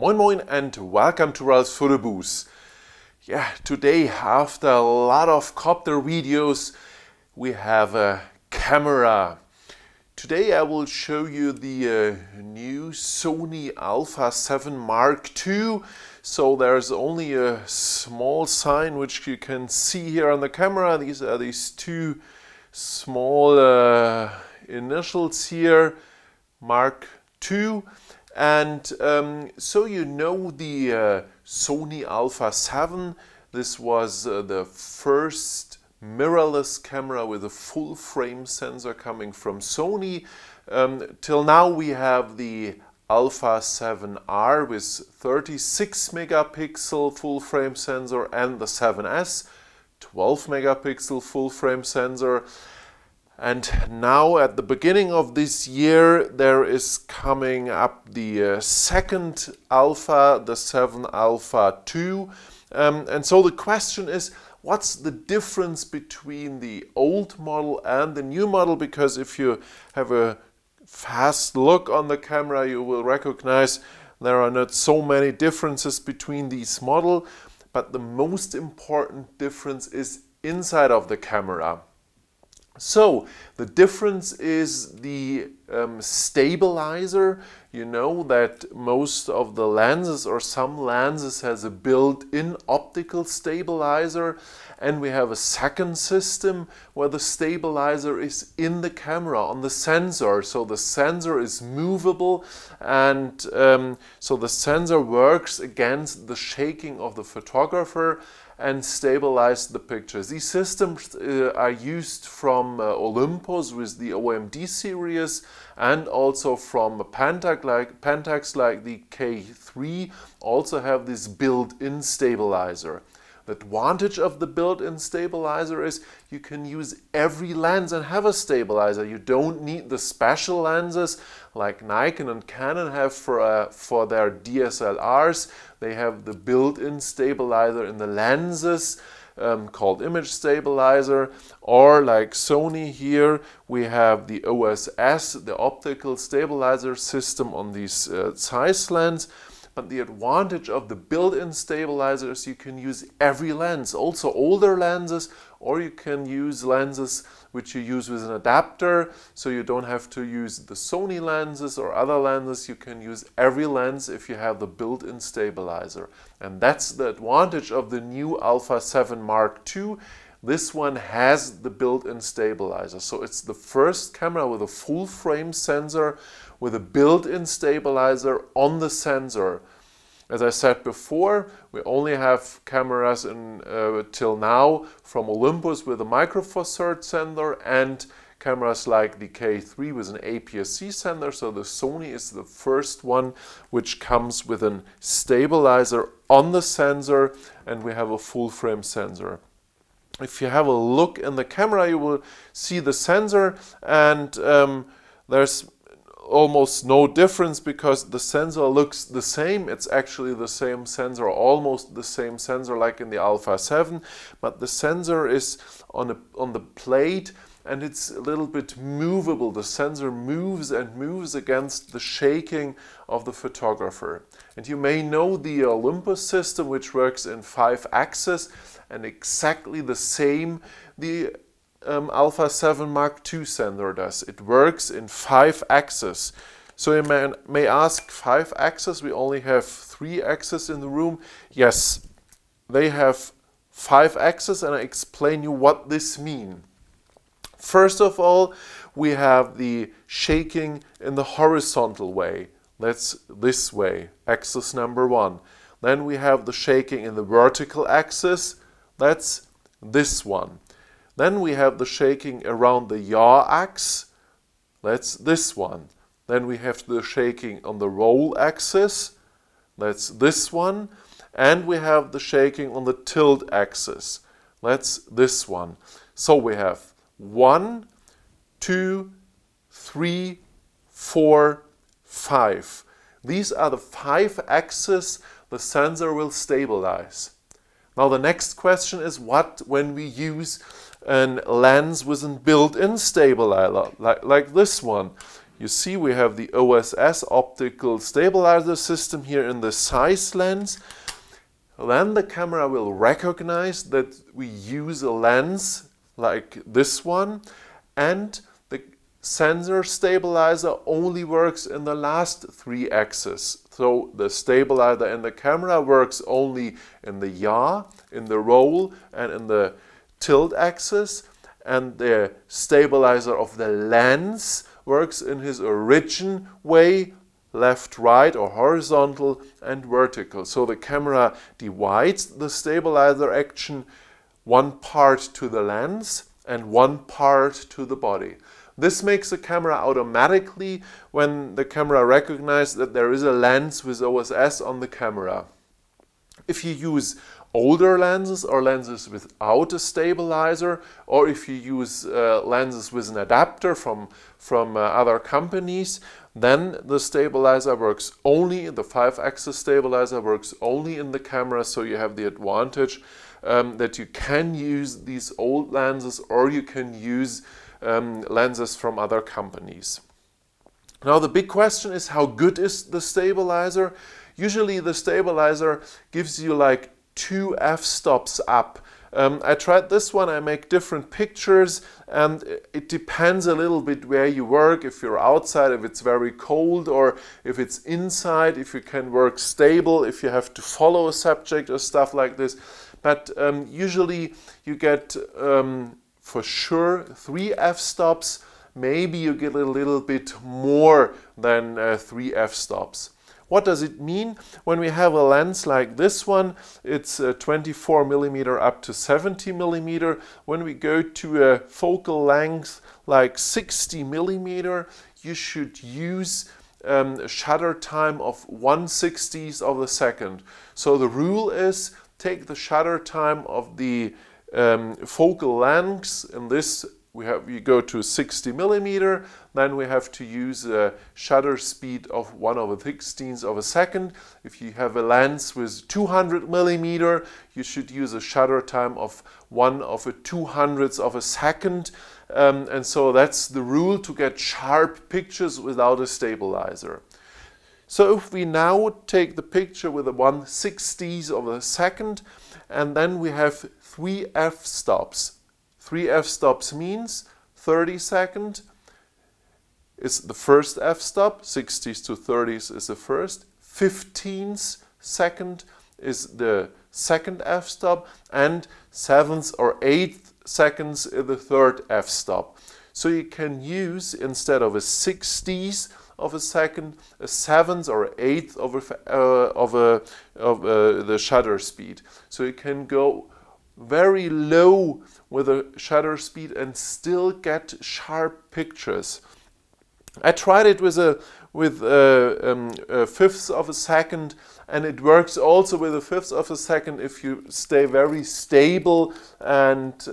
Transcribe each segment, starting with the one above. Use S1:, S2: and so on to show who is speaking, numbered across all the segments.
S1: Moin Moin and welcome to Ralfs Foto-Bude. Yeah, today after a lot of copter videos we have a camera. Today I will show you the new Sony Alpha 7 Mark II. So there's only a small sign which you can see here on the camera. These are these two small initials here, Mark II. And so you know the Sony Alpha 7. This was the first mirrorless camera with a full frame sensor coming from Sony. Till now we have the Alpha 7R with 36 megapixel full frame sensor and the 7S 12 megapixel full frame sensor. And now at the beginning of this year there is coming up the second Alpha, the 7 Alpha 2. And so the question is, what's the difference between the old model and the new model? Because if you have a fast look on the camera you will recognize there are not so many differences between these models, but the most important difference is inside of the camera. So the difference is the stabilizer. You know that most of the lenses or some lenses has a built-in optical stabilizer, and we have a second system where the stabilizer is in the camera on the sensor. So the sensor is movable, and so the sensor works against the shaking of the photographer and stabilize the pictures. These systems are used from Olympus with the OMD series and also from Pentax like the K3 also have this built-in stabilizer. The advantage of the built-in stabilizer is you can use every lens and have a stabilizer. You don't need the special lenses like Nikon and Canon have for their DSLRs. They have the built-in stabilizer in the lenses called image stabilizer, or like Sony here we have the OSS, the optical stabilizer system on these size lens. But the advantage of the built-in stabilizer is you can use every lens, also older lenses, or you can use lenses which you use with an adapter, so you don't have to use the Sony lenses or other lenses. You can use every lens if you have the built-in stabilizer. And that's the advantage of the new Alpha 7 Mark II. This one has the built-in stabilizer. So it's the first camera with a full frame sensor with a built-in stabilizer on the sensor. As I said before, we only have cameras till now from Olympus with a Micro Four Thirds sensor and cameras like the K3 with an APS-C sensor. So the Sony is the first one which comes with a stabilizer on the sensor, and we have a full frame sensor. If you have a look in the camera you will see the sensor, and there's almost no difference because the sensor looks the same. It's actually the same sensor, almost the same sensor like in the Alpha 7, but the sensor is on the plate and it's a little bit movable. The sensor moves and moves against the shaking of the photographer. And you may know the Olympus system which works in 5-axis, and exactly the same the Alpha 7 Mark II sensor does. It works in 5-axis. So you may ask, 5-axis? We only have 3 axes in the room. Yes, they have 5-axis, and I explain you what this means. First of all, we have the shaking in the horizontal way. That's this way, axis number 1. Then we have the shaking in the vertical axis. That's this one. Then we have the shaking around the yaw axis. That's this one. Then we have the shaking on the roll axis. That's this one. And we have the shaking on the tilt axis. That's this one. So we have 1, 2, 3, 4, 5. These are the 5 axes the sensor will stabilize. Now the next question is, what when we use a lens with a built-in stabilizer like this one? You see we have the OSS Optical Stabilizer system here in the size lens. Then the camera will recognize that we use a lens like this one, and the sensor stabilizer only works in the last 3 axes. So the stabilizer in the camera works only in the yaw, in the roll, and in the tilt axis, and the stabilizer of the lens works in his origin way, left, right, or horizontal and vertical. So the camera divides the stabilizer action, one part to the lens and one part to the body. This makes the camera automatically, when the camera recognizes that there is a lens with OSS on the camera. If you use older lenses or lenses without a stabilizer, or if you use lenses with an adapter from other companies, then the stabilizer works only, the 5-axis stabilizer works only in the camera, so you have the advantage that you can use these old lenses, or you can use lenses from other companies. Now the big question is, how good is the stabilizer? Usually the stabilizer gives you like 2 f-stops up. I tried this one, I make different pictures, and it depends a little bit where you work, if you're outside, if it's very cold, or if it's inside, if you can work stable, if you have to follow a subject or stuff like this. But usually you get for sure 3 f-stops, maybe you get a little bit more than 3 f-stops. What does it mean? When we have a lens like this one, it's 24 millimeter up to 70 millimeter. When we go to a focal length like 60 millimeter, you should use a shutter time of 1/60th of a second. So the rule is, take the shutter time of the focal length. In this you go to 60 millimeter, then we have to use a shutter speed of 1/16th of a second. If you have a lens with 200 millimeter, you should use a shutter time of 1/200th of a second. And so that's the rule to get sharp pictures without a stabilizer. So if we now take the picture with a 1/60th of a second, and then we have 3 f-stops. 3 f-stops means 30 seconds is the first f-stop, 60th to 30th is the first, 15th second is the second f-stop, and 7th or 8th seconds is the third f-stop. So you can use, instead of a 60th of a second, a 7th or 8th of the shutter speed. So you can go very low with a shutter speed and still get sharp pictures. I tried it with a 1/5 of a second, and it works also with a 1/5 of a second if you stay very stable and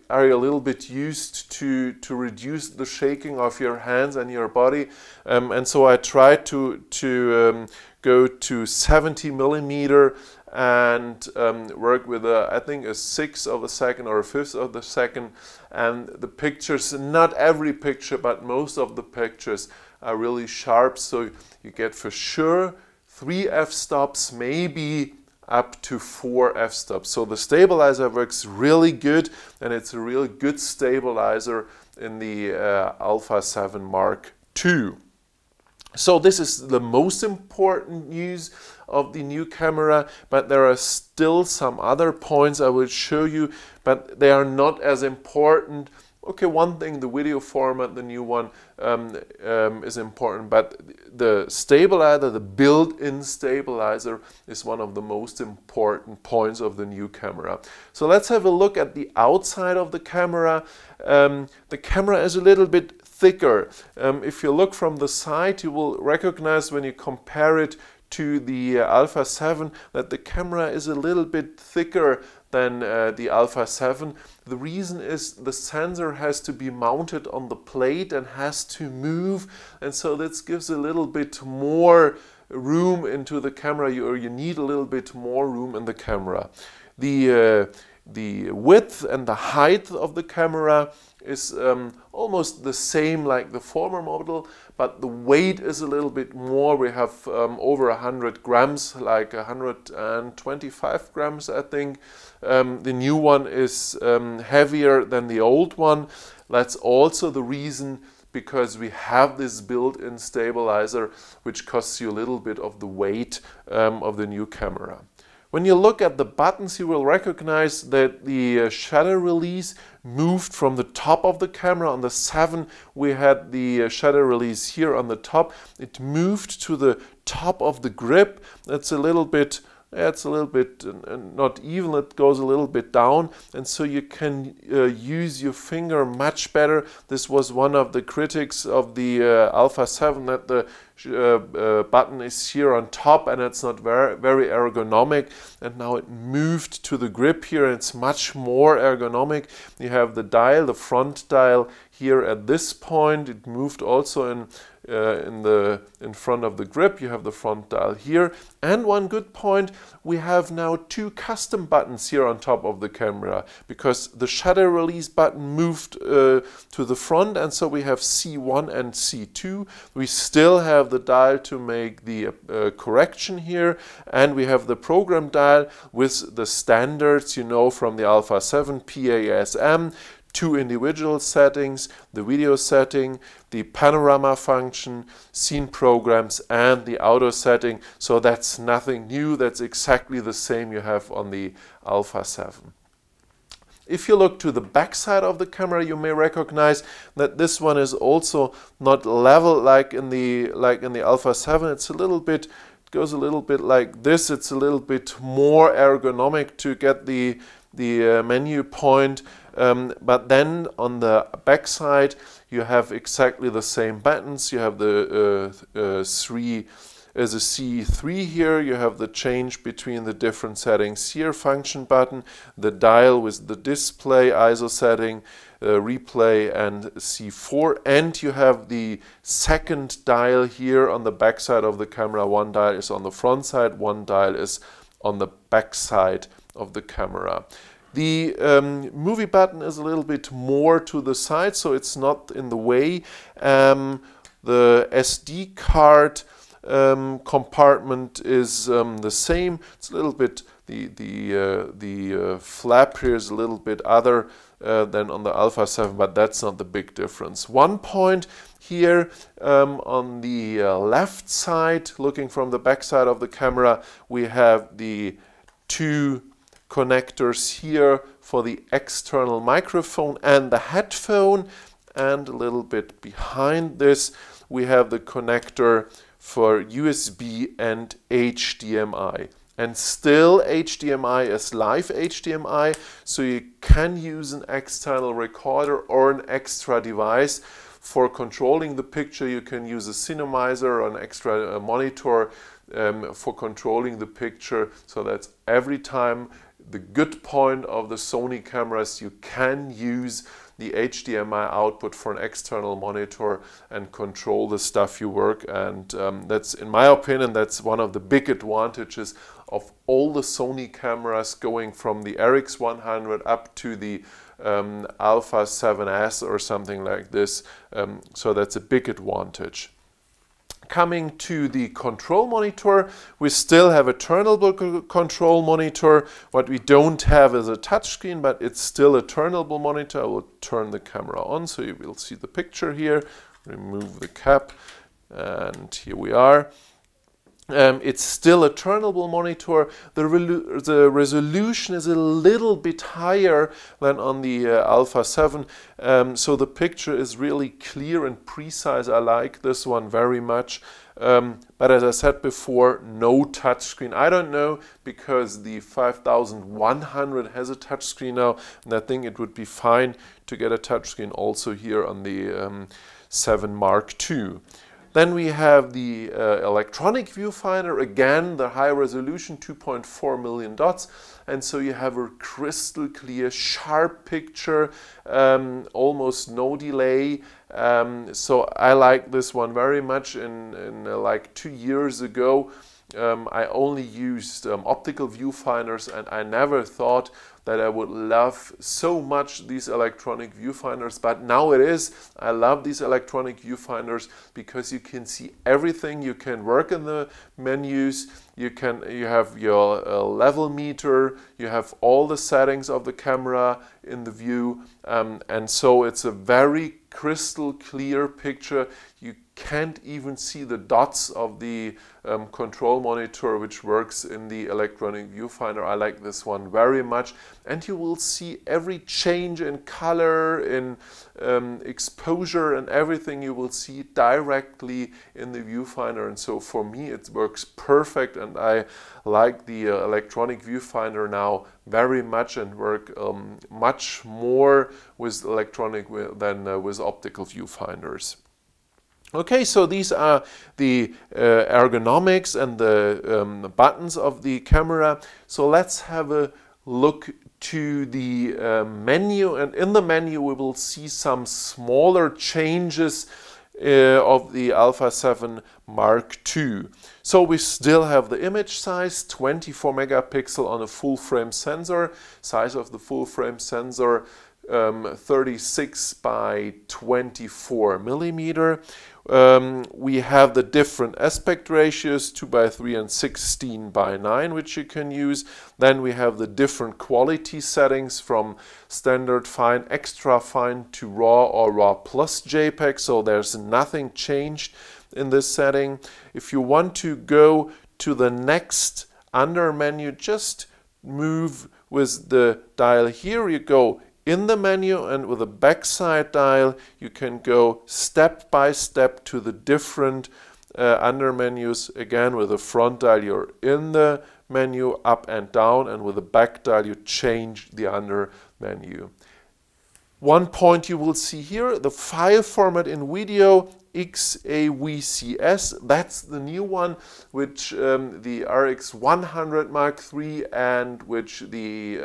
S1: are a little bit used to reduce the shaking of your hands and your body. And so I tried to go to 70 millimeter and work with I think a 1/6 of a second or a 1/5 of the second, and the pictures, not every picture but most of the pictures, are really sharp. So you get for sure 3 f-stops, maybe up to 4 f-stops. So the stabilizer works really good, and it's a really good stabilizer in the Alpha 7 Mark II. So this is the most important news of the new camera, but there are still some other points I will show you, but they are not as important. Okay, one thing, the video format, the new one, is important, but the stabilizer, the built-in stabilizer, is one of the most important points of the new camera. So let's have a look at the outside of the camera. The camera is a little bit thicker. If you look from the side, you will recognize when you compare it to the Alpha 7 that the camera is a little bit thicker than the Alpha 7. The reason is the sensor has to be mounted on the plate and has to move, and so this gives a little bit more room into the camera, or you need a little bit more room in the camera. The width and the height of the camera is almost the same like the former model, but the weight is a little bit more. We have over 100 grams, like 125 grams, I think. The new one is heavier than the old one. That's also the reason because we have this built-in stabilizer, which costs you a little bit of the weight of the new camera. When you look at the buttons, you will recognize that the shutter release moved from the top of the camera. On the 7, we had the shutter release here on the top. It moved to the top of the grip. That's a little bit, not even, it goes a little bit down, and so you can use your finger much better. This was one of the critics of the Alpha 7, that the button is here on top and it's not very ergonomic, and now it moved to the grip here and it's much more ergonomic. You have the dial, the front dial here at this point. It moved also in front of the grip. You have the front dial here, and one good point, we have now 2 custom buttons here on top of the camera, because the shutter release button moved to the front, and so we have C1 and C2. We still have the dial to make the correction here, and we have the program dial with the standards, you know, from the Alpha 7, PASM, 2 individual settings, the video setting, the panorama function, scene programs, and the auto setting. So that's nothing new. That's exactly the same you have on the Alpha 7. If you look to the back side of the camera, you may recognize that this one is also not level like in the Alpha 7. It's a little bit, it goes a little bit like this. It's a little bit more ergonomic to get the menu point. But then on the back side, you have exactly the same buttons. You have the C3 here. You have the change between the different settings here, function button, the dial with the display, ISO setting, replay, and C4. And you have the second dial here on the back side of the camera. One dial is on the front side, one dial is on the back side of the camera. The movie button is a little bit more to the side, so it's not in the way. The SD card compartment is the same. It's a little bit, the flap here is a little bit other than on the Alpha 7, but that's not the big difference. One point here on the left side, looking from the back side of the camera, we have the 2 connectors here for the external microphone and the headphone, and a little bit behind this we have the connector for USB and HDMI. And still HDMI is live HDMI, so you can use an external recorder or an extra device for controlling the picture. You can use a cinemizer or an extra monitor for controlling the picture. So that's every time the good point of the Sony cameras. You can use the HDMI output for an external monitor and control the stuff you work, and that's, in my opinion, that's one of the big advantages of all the Sony cameras, going from the RX100 up to the Alpha 7S or something like this. So that's a big advantage. Coming to the control monitor, we still have a turnable control monitor. What we don't have is a touchscreen, but it's still a turnable monitor. I will turn the camera on so you will see the picture here. Remove the cap, and here we are. It's still a turnable monitor. The resolution is a little bit higher than on the Alpha 7, so the picture is really clear and precise. I like this one very much. But as I said before, no touchscreen. I don't know, because the 5100 has a touchscreen now, and I think it would be fine to get a touchscreen also here on the 7 Mark II. Then we have the electronic viewfinder, again the high resolution 2.4 million dots, and so you have a crystal clear, sharp picture, almost no delay. So I like this one very much. In like 2 years ago, I only used optical viewfinders, and I never thought that I would love so much these electronic viewfinders, but now it is. I love these electronic viewfinders because you can see everything. You can work in the menus. You have your level meter. You have all the settings of the camera in the view, and so it's a very crystal clear picture. You can't even see the dots of the control monitor, which works in the electronic viewfinder. I like this one very much, and you will see every change in color, in exposure, and everything you will see directly in the viewfinder. And so for me it works perfect, and I like the electronic viewfinder now very much, and work much more with electronic than with optical viewfinders. Okay, so these are the ergonomics and the buttons of the camera. So let's have a look to the menu, and in the menu we will see some smaller changes of the Alpha 7 Mark II. So we still have the image size, 24 megapixel on a full frame sensor, size of the full frame sensor 36 by 24 millimeter. We have the different aspect ratios, 2:3 and 16:9, which you can use. Then we have the different quality settings from standard fine, extra fine to raw or raw plus JPEG, so there's nothing changed in this setting. If you want to go to the next under menu, just move with the dial here. You go in the menu, and with the backside dial you can go step by step to the different under menus. Again, with the front dial you're in the menu up and down, and with the back dial you change the under menu. One point you will see here, the file format in video, XAVCS, that's the new one, which the RX100 Mark III and which the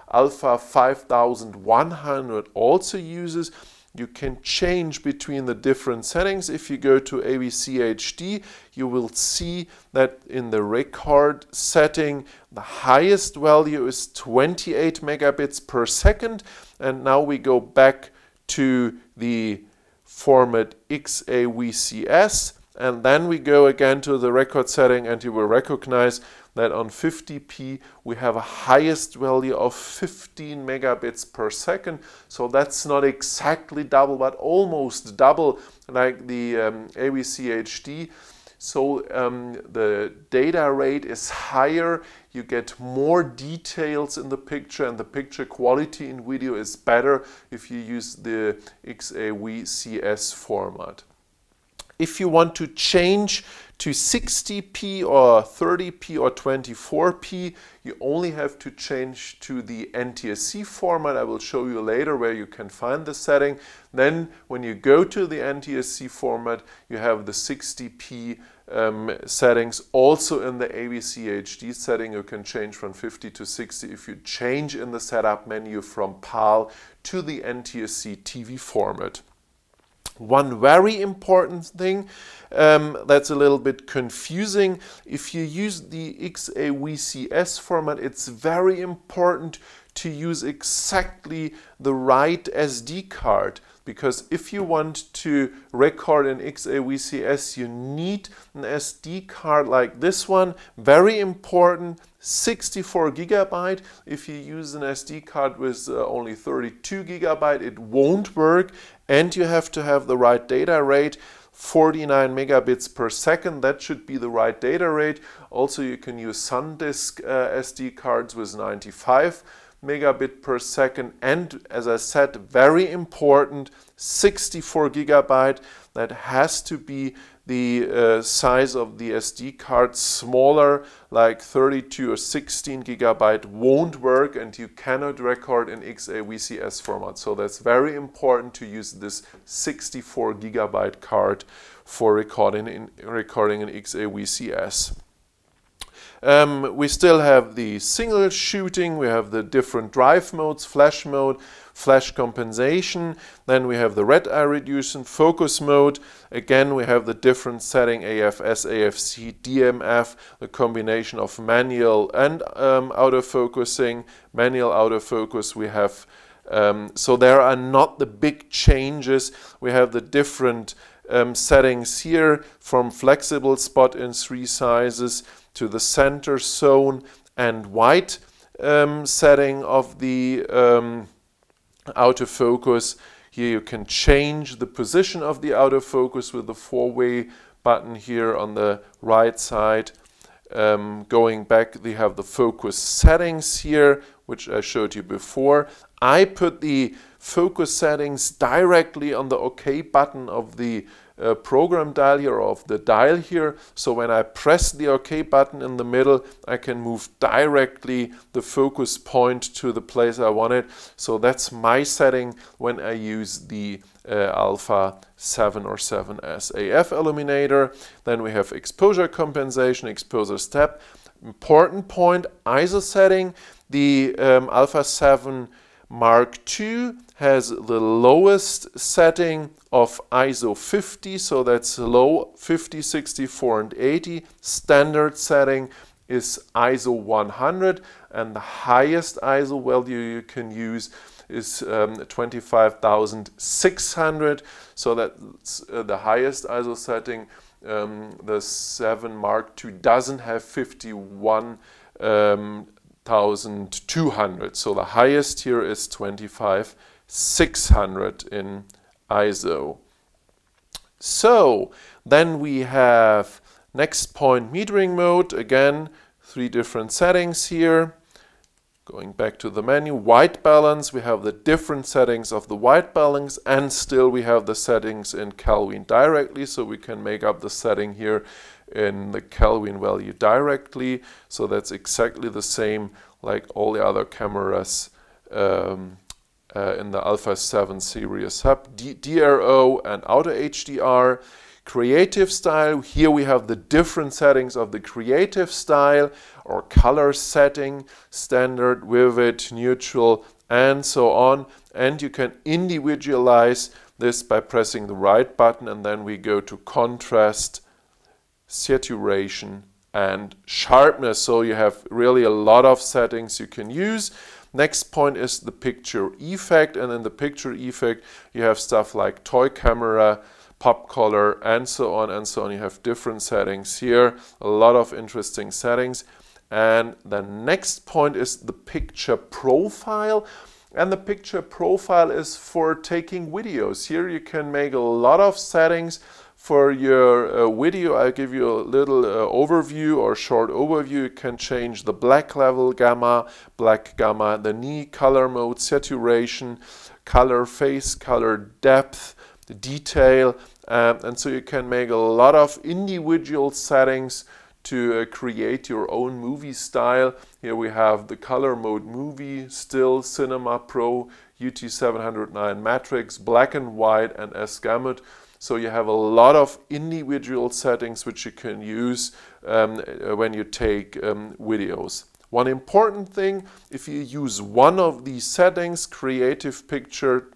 S1: Alpha 5100 also uses. You can change between the different settings. If you go to AVC HD, you will see that in the record setting, the highest value is 28 megabits per second. And now we go back to the format XAVCS, and then we go again to the record setting, and you will recognize that on 50p we have a highest value of 15 megabits per second. So that's not exactly double, but almost double, like the AVC HD. So the data rate is higher, you get more details in the picture, and the picture quality in video is better if you use the XAVCS format. If you want to change to 60p or 30p or 24p, you only have to change to the NTSC format. I will show you later where you can find the setting. Then when you go to the NTSC format, you have the 60p settings. Also in the AVC HD setting, you can change from 50 to 60 if you change in the setup menu from PAL to the NTSC TV format. One very important thing that's a little bit confusing, if you use the XAVCS format, it's very important to use exactly the right SD card, because if you want to record in XAVCS, you need an SD card like this one, very important, 64 gigabyte. If you use an SD card with only 32 gigabyte, it won't work, and you have to have the right data rate, 49 megabits per second. That should be the right data rate. Also, you can use SanDisk SD cards with 95 megabit per second, and as I said, very important, 64 gigabyte. That has to be the size of the SD card. Smaller, like 32 or 16 gigabyte, won't work, and you cannot record in XAVCS format. So that's very important to use this 64 gigabyte card for recording in XAVCS. We still have the single shooting, we have the different drive modes, flash mode, flash compensation, then we have the red eye reduction, focus mode, again we have the different setting AFS, AFC, DMF, the combination of manual and autofocusing, manual autofocus we have, so there are not the big changes, we have the different settings here from flexible spot in 3 sizes to the center zone and white setting of the autofocus. Here you can change the position of the autofocus with the 4-way button here on the right side. Going back, we have the focus settings here, which I showed you before. I put the focus settings directly on the OK button of the program dial here, or of the dial here. So when I press the OK button in the middle, I can move directly the focus point to the place I want it. So that's my setting when I use the Alpha 7 or 7S AF illuminator. Then we have exposure compensation, exposure step. Important point, ISO setting. The Alpha 7 Mark II has the lowest setting of ISO 50, so that's low, 50, 64 and 80. Standard setting is ISO 100, and the highest ISO value you can use is 25,600, so that's the highest ISO setting. The 7 Mark II doesn't have 51,200, so the highest here is 25,600 in ISO. So then we have next point, metering mode. Again, 3 different settings here. Going back to the menu, white balance, we have the different settings of the white balance, and still we have the settings in Kelvin directly, so we can make up the setting here in the Kelvin value directly. So that's exactly the same like all the other cameras in the Alpha 7 series hub. DRO and Auto HDR. Creative style, here we have the different settings of the creative style, or color setting, standard, vivid, neutral, and so on. And you can individualize this by pressing the right button, and then we go to contrast, saturation, and sharpness. So you have really a lot of settings you can use. Next point is the picture effect, and in the picture effect you have stuff like toy camera, pop color, and so on and so on. You have different settings here, a lot of interesting settings. And the next point is the picture profile, and the picture profile is for taking videos. Here you can make a lot of settings for your video. I'll give you a little overview or short overview. You can change the black level, gamma, black gamma, the knee, color mode, saturation, color, face color, depth, the detail, and so you can make a lot of individual settings to create your own movie style. Here we have the color mode movie, still, cinema, pro, UT709 matrix, black and white, and S-gamut. So you have a lot of individual settings which you can use when you take videos. One important thing, if you use one of these settings, creative picture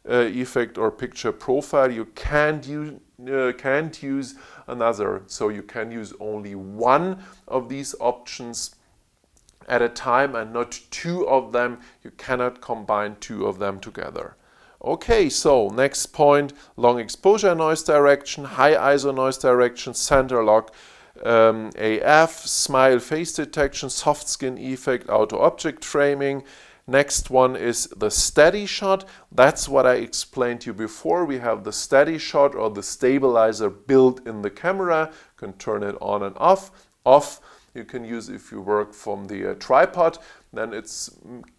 S1: effect or picture profile, you can't use another. So you can use only one of these options at a time and not 2 of them. You cannot combine 2 of them together. Okay, so next point, long exposure noise direction, high ISO noise direction, center lock, AF, smile face detection, soft skin effect, auto object framing. Next one is the steady shot. That's what I explained to you before. We have the steady shot or the stabilizer built in the camera. You can turn it on and off. Off you can use if you work from the tripod. Then it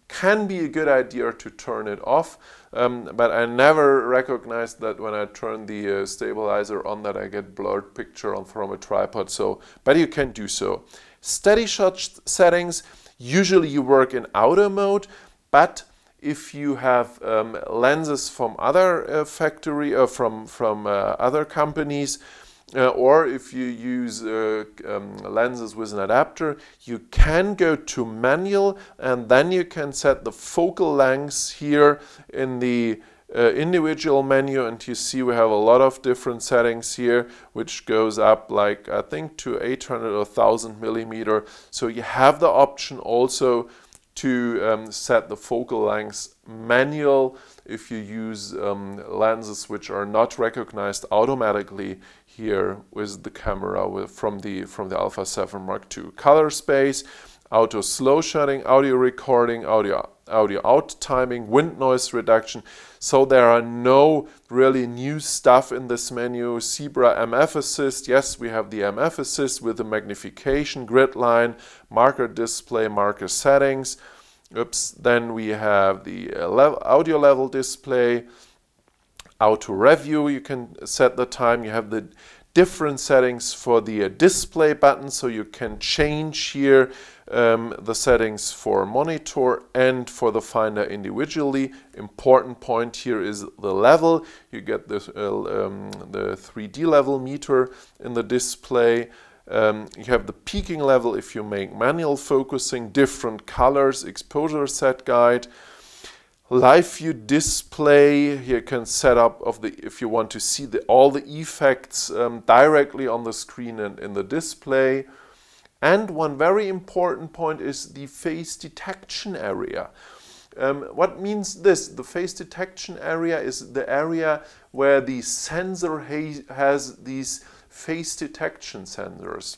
S1: can be a good idea to turn it off. But I never recognized that when I turn the stabilizer on that I get blurred picture from a tripod. So, but you can do so. Steady shot settings. Usually you work in auto mode, but if you have lenses from other factory or from other companies, or if you use lenses with an adapter, you can go to manual, and then you can set the focal lengths here in the individual menu, and you see we have a lot of different settings here, which goes up like I think to 800 or 1000 millimeter. So you have the option also to set the focal lengths manual if you use lenses which are not recognized automatically here with the camera from the Alpha 7 Mark II. Color space, auto slow shutting, audio recording, audio out timing, wind noise reduction. So there are no really new stuff in this menu. Zebra MF assist, yes, we have the MF assist with the magnification, grid line, marker display, marker settings. Oops, then we have the audio level display, auto review, you can set the time. You have the different settings for the display button, so you can change here the settings for monitor and for the finder individually. Important point here is the level. You get the 3D level meter in the display. You have the peaking level if you make manual focusing, different colors, exposure set guide. Live view display, you can set up if you want to see all the effects directly on the screen and in the display. And one very important point is the face detection area. What means this? The face detection area is the area where the sensor has these face detection sensors.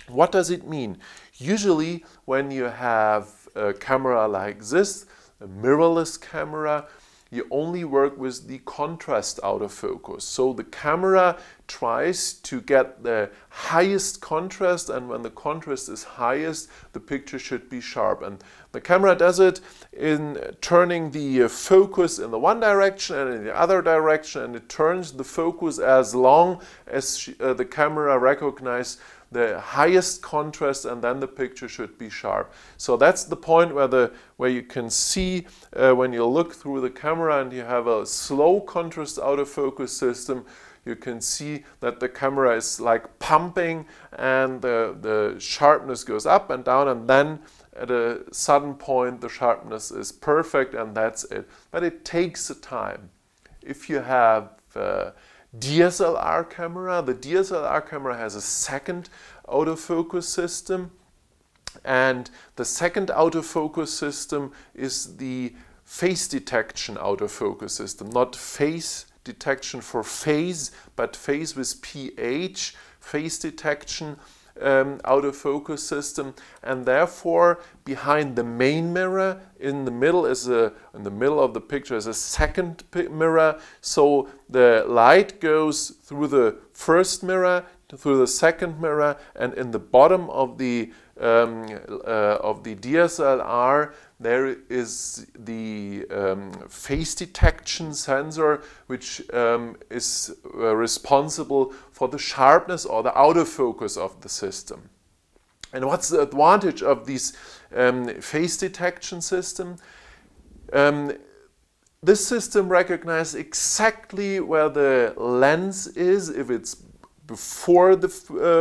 S1: What does it mean? Usually when you have a camera like this, a mirrorless camera, you only work with the contrast autofocus. So the camera tries to get the highest contrast, and when the contrast is highest, the picture should be sharp. And the camera does it in turning the focus in the one direction and in the other direction, and it turns the focus as long as the camera recognizes the highest contrast, and then the picture should be sharp. So that's the point where you can see when you look through the camera and you have a slow contrast autofocus system, you can see that the camera is like pumping, and the sharpness goes up and down, and then at a sudden point the sharpness is perfect, and that's it. But it takes time. If you have DSLR camera, the DSLR camera has a second autofocus system, and the second autofocus system is the face detection autofocus system, not face detection for phase, but phase with PH, face detection autofocus system. And therefore behind the main mirror in the middle of the picture is a second mirror, so the light goes through the first mirror, through the second mirror, and in the bottom of the DSLR there is the face detection sensor, which is responsible for the sharpness or the autofocus of the system. And what's the advantage of this face detection system? This system recognizes exactly where the lens is, if it's before the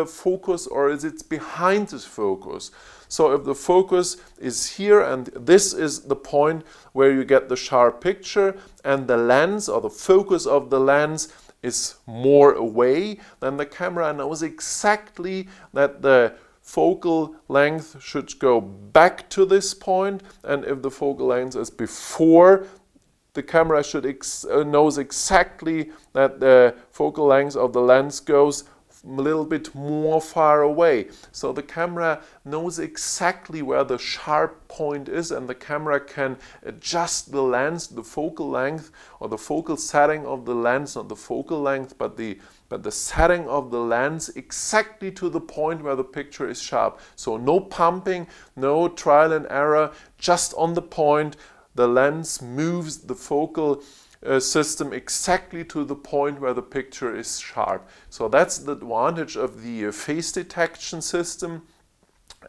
S1: focus or is it behind the focus. So if the focus is here and this is the point where you get the sharp picture, and the lens or the focus of the lens is more away, then the camera knows exactly that the focal length should go back to this point, and if the focal length is before, the camera knows exactly that the focal length of the lens goes a little bit more far away. So the camera knows exactly where the sharp point is, and the camera can adjust the lens, the focal length, or the focal setting of the lens, not the focal length, but the setting of the lens exactly to the point where the picture is sharp. So no pumping, no trial and error, just on the point. The lens moves the focal system exactly to the point where the picture is sharp. So that's the advantage of the face detection system.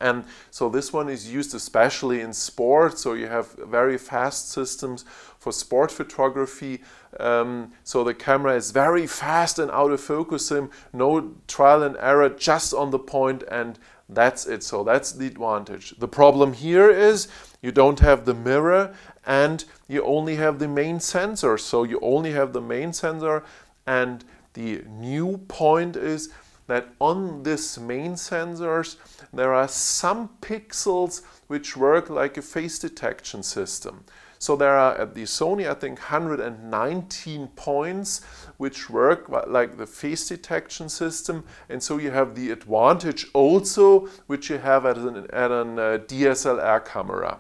S1: And so this one is used especially in sport, so you have very fast systems for sport photography. So the camera is very fast and autofocusing, no trial and error, just on the point, and that's it. So that's the advantage. The problem here is you don't have the mirror and you only have the main sensor. So you only have the main sensor, and the new point is that on this main sensors there are some pixels which work like a face detection system. So there are at the Sony, I think, 119 points which work like the face detection system, and so you have the advantage also which you have at an DSLR camera.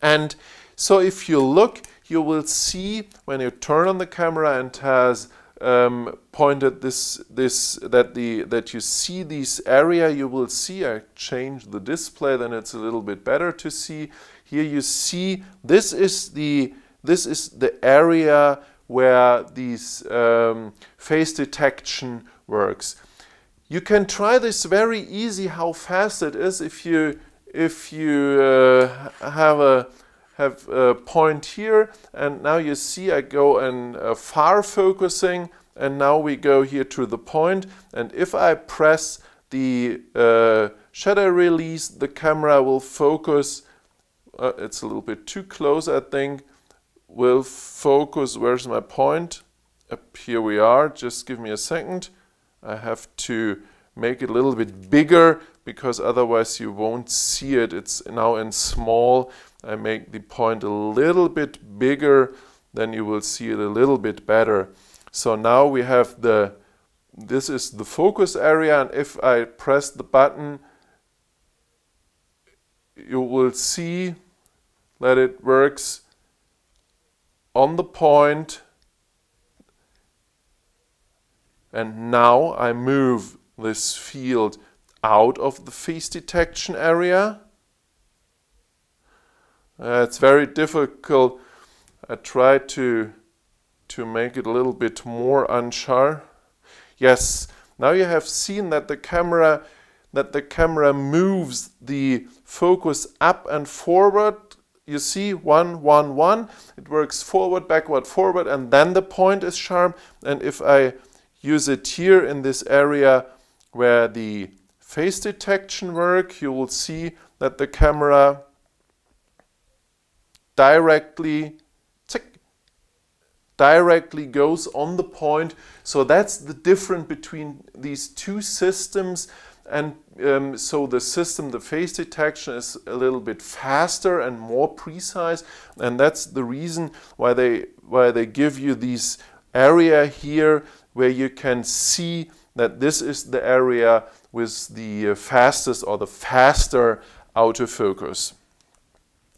S1: And so if you look, you will see when you turn on the camera and has pointed that you see this area, you will see, I changed the display, then it's a little bit better to see. Here you see this is the area where these face detection works. You can try this very easy how fast it is if you have a point here, and now you see I go in far focusing, and now we go here to the point, and if I press the shutter release, the camera will focus. It's a little bit too close, I think. Will focus. Where's my point? Up here we are. Just give me a second. I have to make it a little bit bigger because otherwise you won't see it. It's now in small. I make the point a little bit bigger, then you will see it a little bit better. So now we have this is the focus area, and if I press the button, you will see that it works on the point. And now I move this field out of the face detection area. It's very difficult. I try to make it a little bit more unsharp. Yes, now you have seen that the camera moves the focus up and forward. You see 1, 1, 1. It works forward, backward, forward, and then the point is sharp. And if I use it here in this area where the face detection work, you will see that the camera directly goes on the point. So that's the difference between these two systems. And so the system, the face detection, is a little bit faster and more precise, and that's the reason why they give you this area here where you can see that this is the area with the fastest or the faster autofocus.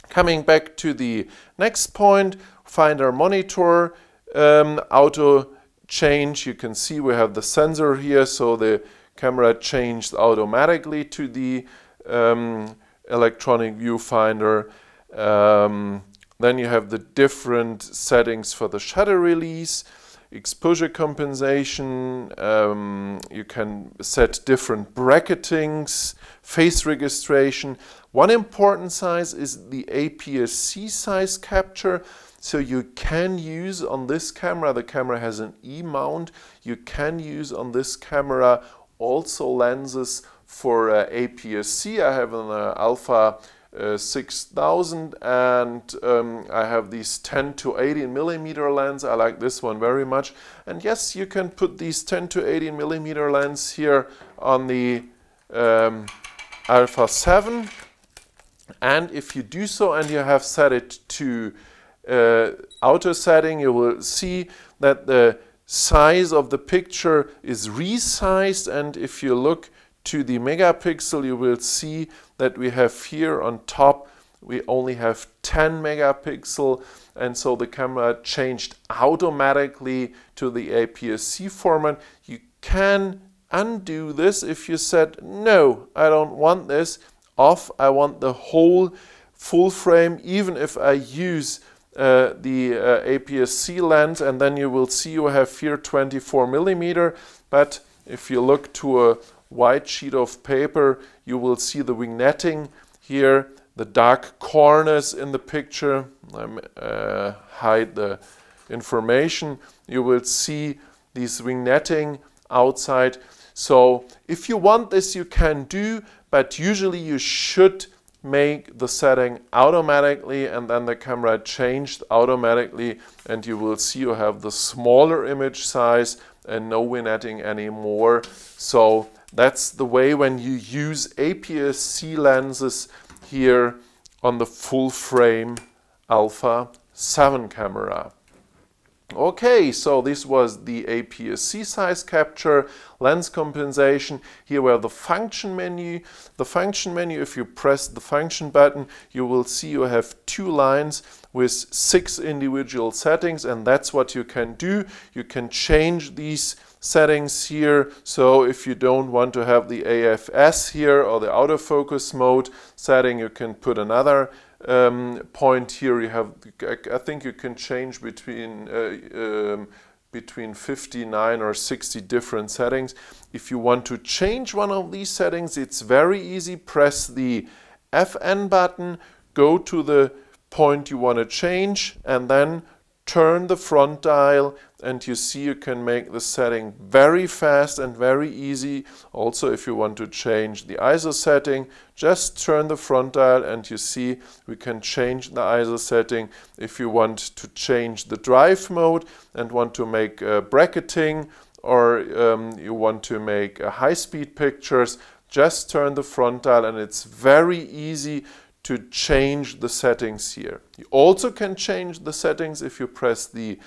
S1: Coming back to the next point, finder monitor, auto change. You can see we have the sensor here, so the camera changed automatically to the electronic viewfinder. Then you have the different settings for the shutter release, exposure compensation. You can set different bracketings, face registration. One important size is the APS-C size capture. So you can use on this camera, the camera has an E-mount, you can use on this camera also lenses for APS-C. I have an Alpha 6000, and I have these 10 to 18 millimeter lens. I like this one very much. And yes, you can put these 10 to 18 millimeter lens here on the Alpha 7. And if you do so and you have set it to auto setting, you will see that the size of the picture is resized, and if you look to the megapixel, you will see that we have here on top, we only have 10 megapixel, and so the camera changed automatically to the APS-C format. You can undo this if you said, no, I don't want this, off, I want the whole full frame, even if I use the APS-C lens, and then you will see you have here 24 millimeter, but if you look to a white sheet of paper, you will see the vignetting here, the dark corners in the picture. Hide the information. You will see these vignetting outside. So if you want this, you can do, but usually you should make the setting automatically, and then the camera changed automatically, and you will see you have the smaller image size and no vignetting anymore. So that's the way when you use APS-C lenses here on the full frame Alpha 7 camera. Okay, so this was the APS-C size capture, lens compensation. Here we have the function menu. The function menu, if you press the function button, you will see you have 2 lines with 6 individual settings, and that's what you can do. You can change these settings here. So if you don't want to have the AFS here or the autofocus mode setting, you can put another point here. You have, I think you can change between 59 or 60 different settings. If you want to change one of these settings, it's very easy. Press the FN button, go to the point you want to change, and then turn the front dial, and you see you can make the setting very fast and very easy. Also, if you want to change the ISO setting, just turn the front dial and you see we can change the ISO setting. If you want to change the drive mode and want to make bracketing, or you want to make high-speed pictures, just turn the front dial, and it's very easy to change the settings here. You also can change the settings if you press the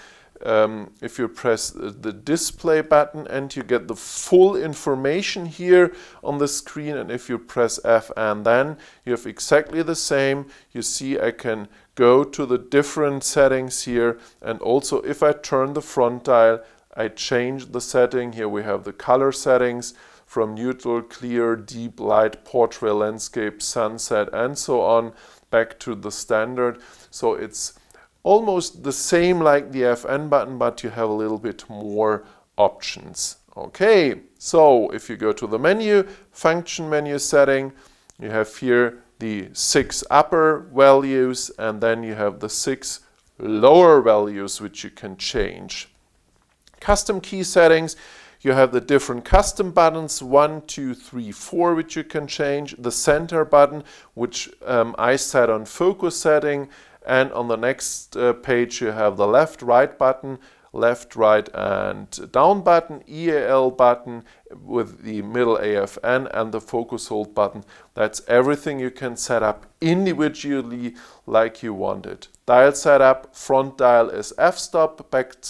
S1: display button, and you get the full information here on the screen. And if you press F, and then you have exactly the same. You see I can go to the different settings here, and also if I turn the front dial, I change the setting. Here we have the color settings from neutral, clear, deep, light, portrait, landscape, sunset, and so on, back to the standard. So it's almost the same like the FN button, but you have a little bit more options. Okay, so if you go to the menu, function menu setting, you have here the 6 upper values, and then you have the 6 lower values which you can change. Custom key settings. You have the different custom buttons, 1, 2, 3, 4, which you can change. The center button, which I set on focus setting. And on the next page, you have the left, right button, left, right, and down button, EAL button with the middle AFN, and the focus hold button. That's everything you can set up individually like you want it. Dial setup, front dial is f-stop, back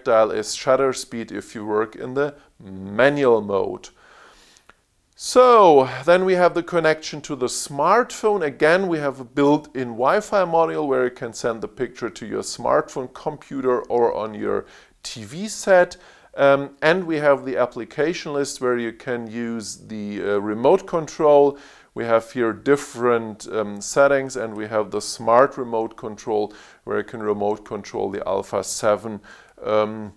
S1: dial is shutter speed if you work in the manual mode. So then we have the connection to the smartphone. Again, we have a built-in Wi-Fi module where you can send the picture to your smartphone, computer, or on your TV set. And we have the application list where you can use the remote control. We have here different settings, and we have the smart remote control where you can remote control the Alpha 7 in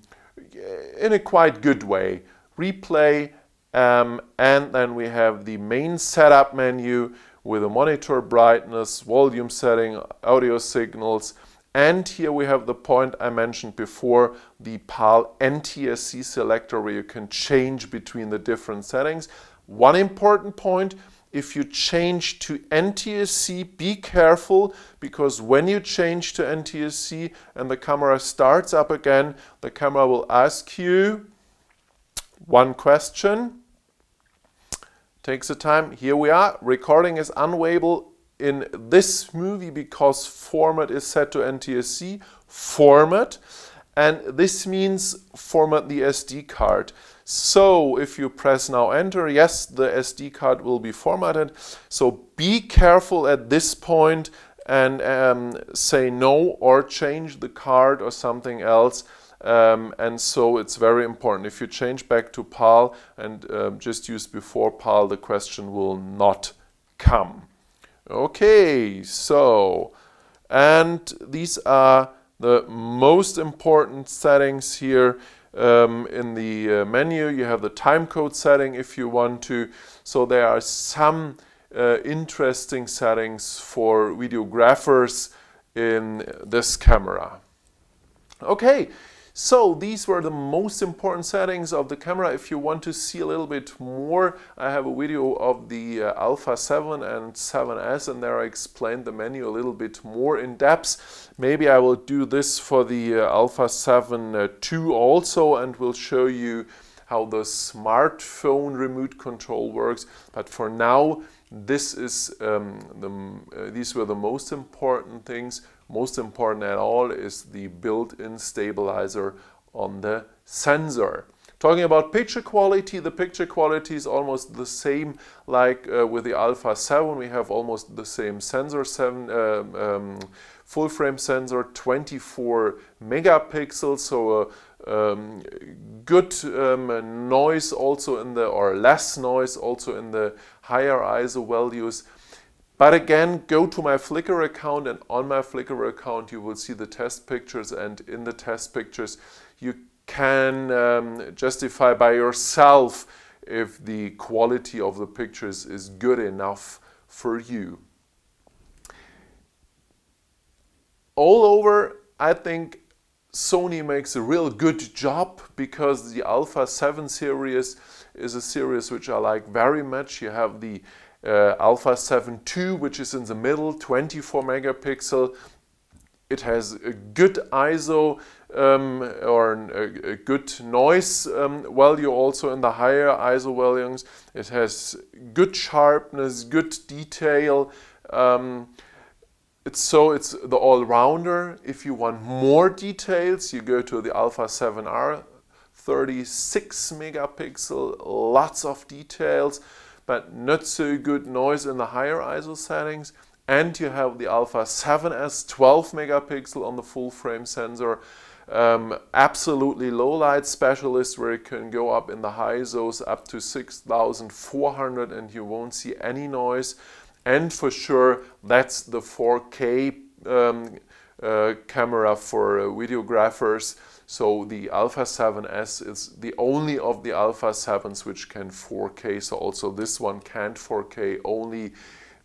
S1: a quite good way. Replay, and then we have the main setup menu with a monitor brightness, volume setting, audio signals, and here we have the point I mentioned before, the PAL NTSC selector where you can change between the different settings. One important point, if you change to NTSC, be careful, because when you change to NTSC and the camera starts up again, the camera will ask you one question. Takes the time. Here we are. Recording is unavailable in this movie because format is set to NTSC. Format. And this means format the SD card. So if you press now enter, yes, the SD card will be formatted. So be careful at this point and say no or change the card or something else. And so it's very important. If you change back to PAL and just use before PAL, the question will not come. Okay, so, and these are the most important settings here. In the menu you have the timecode setting if you want to. So there are some interesting settings for videographers in this camera. Okay, so these were the most important settings of the camera. If you want to see a little bit more, I have a video of the Alpha 7 and 7S, and there I explained the menu a little bit more in depth. Maybe I will do this for the Alpha 7 II also, and will show you how the smartphone remote control works. But for now, this is these were the most important things. Most important at all is the built-in stabilizer on the sensor. Talking about picture quality, the picture quality is almost the same like with the Alpha 7. We have almost the same sensor, full frame sensor, 24 megapixels, so good noise also in the, or less noise also in the higher ISO values. But again, go to my Flickr account, and on my Flickr account you will see the test pictures, and in the test pictures you can justify by yourself if the quality of the pictures is good enough for you. All over, I think Sony makes a real good job, because the Alpha 7 series is a series which I like very much. You have the Alpha 7 II, which is in the middle, 24 megapixel. It has a good ISO or a good noise value also in the higher ISO values. It has good sharpness, good detail. It's the all-rounder. If you want more details, you go to the Alpha 7R, 36 megapixel, lots of details, but not so good noise in the higher ISO settings. And you have the Alpha 7S, 12 megapixel on the full frame sensor. Absolutely low light specialist, where you can go up in the high ISOs up to 6400 and you won't see any noise. And for sure, that's the 4K camera for videographers. So the Alpha 7S is the only of the Alpha 7s which can 4K. So also this one can't 4K, only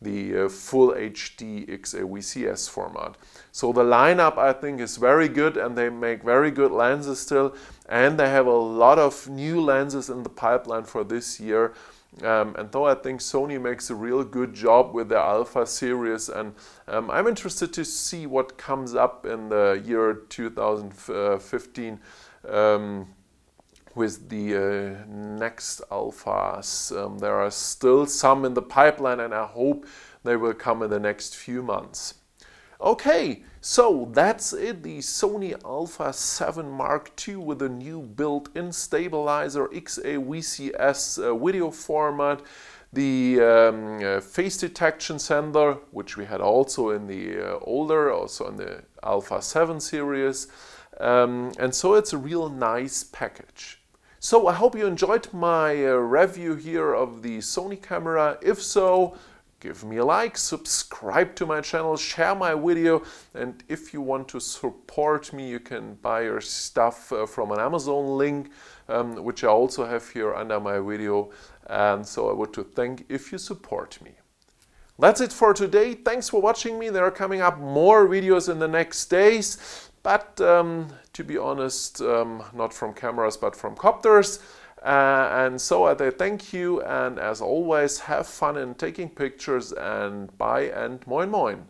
S1: the full HD XAVCS format. So the lineup, I think, is very good, and they make very good lenses still. And they have a lot of new lenses in the pipeline for this year. And though I think Sony makes a real good job with the Alpha series, and I'm interested to see what comes up in the year 2015 with the next Alphas. There are still some in the pipeline, and I hope they will come in the next few months. Okay, so that's it, the Sony Alpha 7 Mark II with a new built-in stabilizer, XAVCS video format, the face detection sensor, which we had also in the also in the Alpha 7 series, and so it's a real nice package. So I hope you enjoyed my review here of the Sony camera. If so, give me a like, subscribe to my channel, share my video, and if you want to support me, you can buy your stuff from an Amazon link, which I also have here under my video, and so I would to thank if you support me. That's it for today. Thanks for watching me. There are coming up more videos in the next days, but to be honest, not from cameras but from copters. And so I thank you, and as always, have fun in taking pictures, and bye and moin moin.